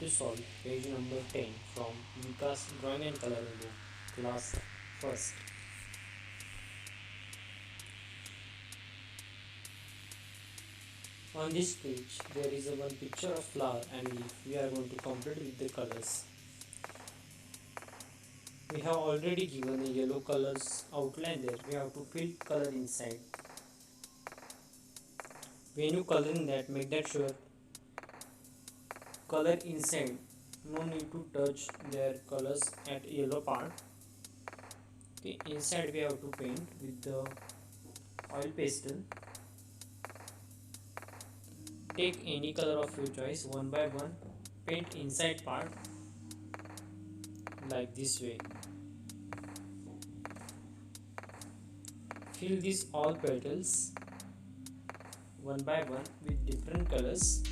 to solve page number 10 from Vikas Drawing and Coloring book, class 1st. On this page, there is a one picture of flower and leaf. We are going to complete with the colors. We have already given a yellow colors outline there. We have to fill color inside. When you coloring that, make that sure color inside. No need to touch their colors at yellow part. Okay, inside we have to paint with the oil pastel. Take any color of your choice one by one. Paint inside part like this way. Fill these all petals one by one with different colors.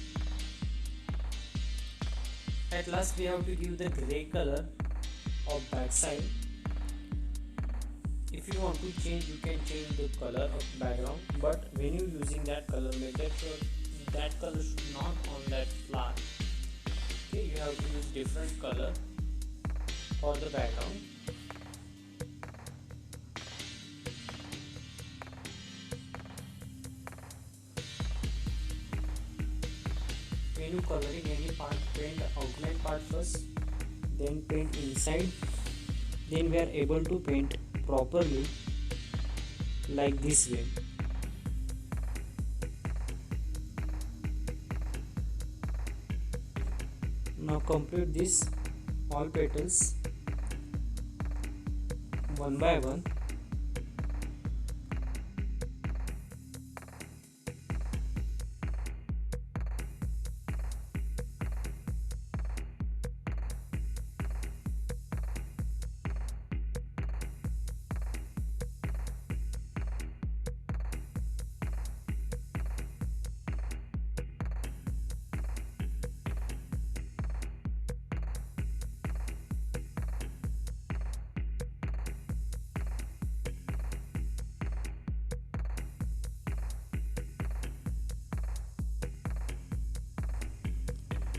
At last we have to give the grey color of backside. If you want to change, you can change the color of background, but when you using that color, make sure that color should not on that flower. Okay, you have to use different color for the background. When you coloring any part, paint the outline part first, then paint inside, then we are able to paint properly like this way. Now complete this all petals one by one.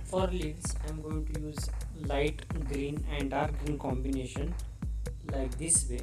For leaves, I am going to use light green and dark green combination like this way.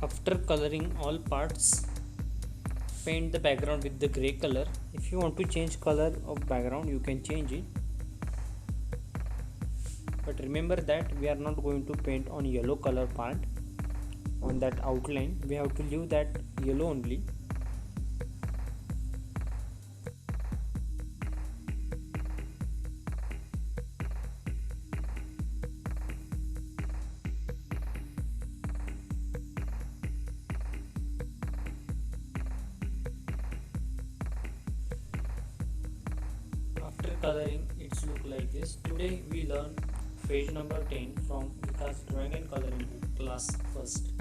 After coloring all parts, paint the background with the gray color. If you want to change color of background, you can change it, but remember that we are not going to paint on yellow color part. On that outline we have to leave that yellow only. After coloring, it's look like this. Today we learn page number 10 from Vikas Drawing and Coloring Book class first.